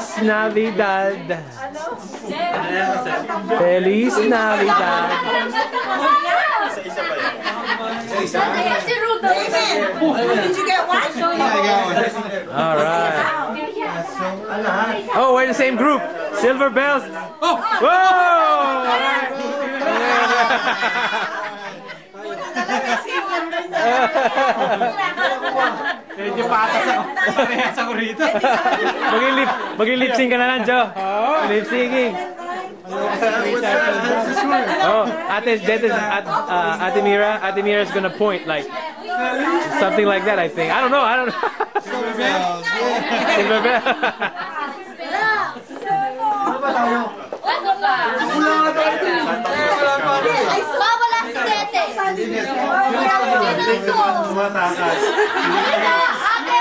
Feliz Navidad. Feliz Navidad. Si Rudolph. Did you get one? All right. Oh, we're in the same group. Silver Bells. Oh. Whoa! Medyo patas ako. Parehas ako rito. Mag-lip sync ka na lang, Joe. Lip syncing. Oh, Ate Mira is gonna point like something like that. I think. I don't know. Silver Bell. Ano ba? Wala si Tete. Sino ito? Tumatakas. Ate!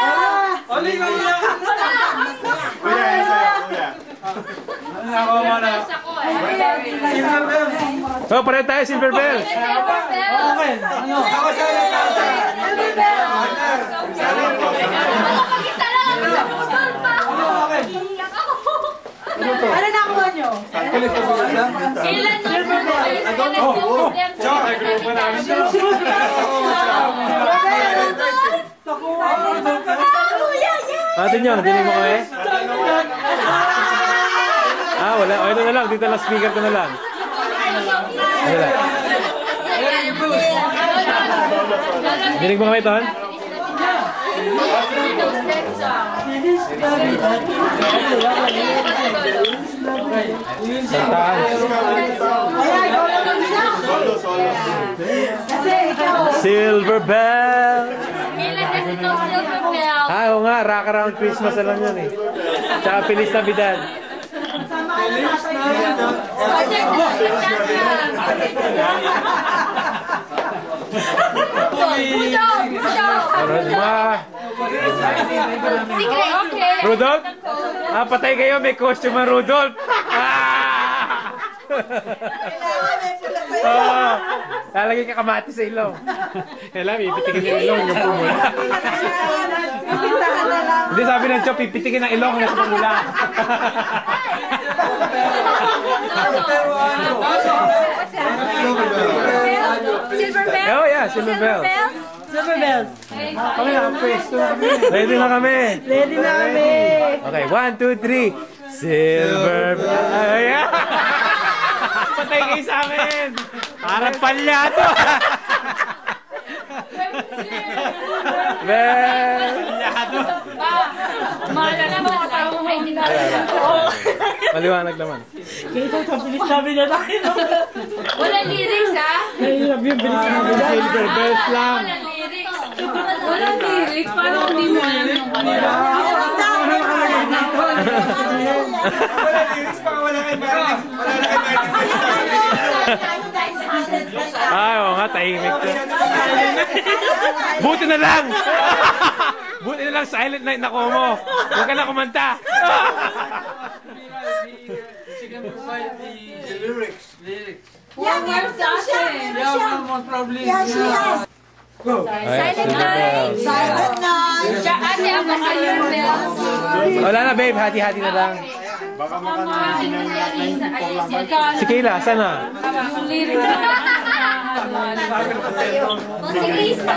Oli, kuya! Kuya, kuya. Silver Bell. Oh, pareho tayo, Silver Bell. Silver Bell. Okay. Ano? Ako sa Silver Bell. Makakita lang ako sa Rudolph pa. Iiyak ako. Ano nakuha nyo? Sila na Silver Atin yun, dinig mo kami? Ah, wala. O, ito na lang. Dito lang, speaker ko na lang. Ito lang. Dinig mo kami, Ton? Santaan. Silver Bell. Ilan kasi itong Silver Bell. Ah, oo nga. Rock around Christmas alam yun eh. Tsaka Feliz Navidad. Rudolph? Ah, patay kayo. May costume ang Rudolph. Ah! Lalagay ka kamati sa ilong. Kailan, pipitikin yung ilong yung pumula. Hindi, sabi ng Chop, pipitikin ang ilong yung pumula. Silver Bell? Oh yeah, Silver Bell. Silver Bells. Kami naka-pwesto kami. Ready na kami. Ready na kami. Okay, 1, 2, 3. Silver Bell. Ayan. Patay kayo sa amin. Parang palyato. Bell. Maliwanag naman. Kaya ito, bilis namin na tayo. Walang lyrics, ha? Nahihirap yung bilis namin. Silver Bells lang. Walang lyrics. Walang lyrics? Parang hindi mo alam yung kanila. Wala lyrics pa, wala kay Martin. Wala na kay Martin. Ay, oo nga, tahimik ko. Buti na lang! Buti na lang, silent night na ko mo. Huwag ka na kumanta. She can provide the lyrics. Yeah, Most probably. yeah, she has. Silent night. Silent night. Ate, ako Silver Bells. Wala na, babe. Hati-hati na lang. Baka makanahin ng lahat na hindi po lang. Si Kayla, saan na? Yung lyrics. Kung si Chris na.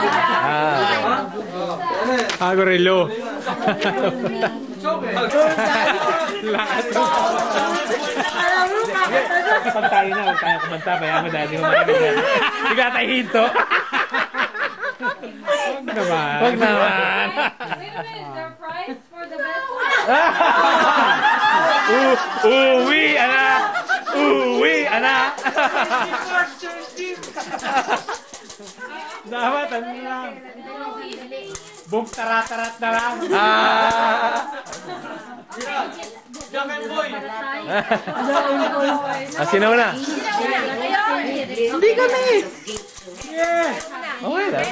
Agorelo. Lakas mo. Pag tayo na, huwag tayo kumanta. Kaya mo dati mo makinig. Higa tayo hinto. Huwag naman. Huwag naman. Wait a minute, their prize for the best Uwi, anak! Uwi, anak! Dapat, ano lang? Buk tarat-tarat na lang. Sino na? Hindi kami. Okay lang.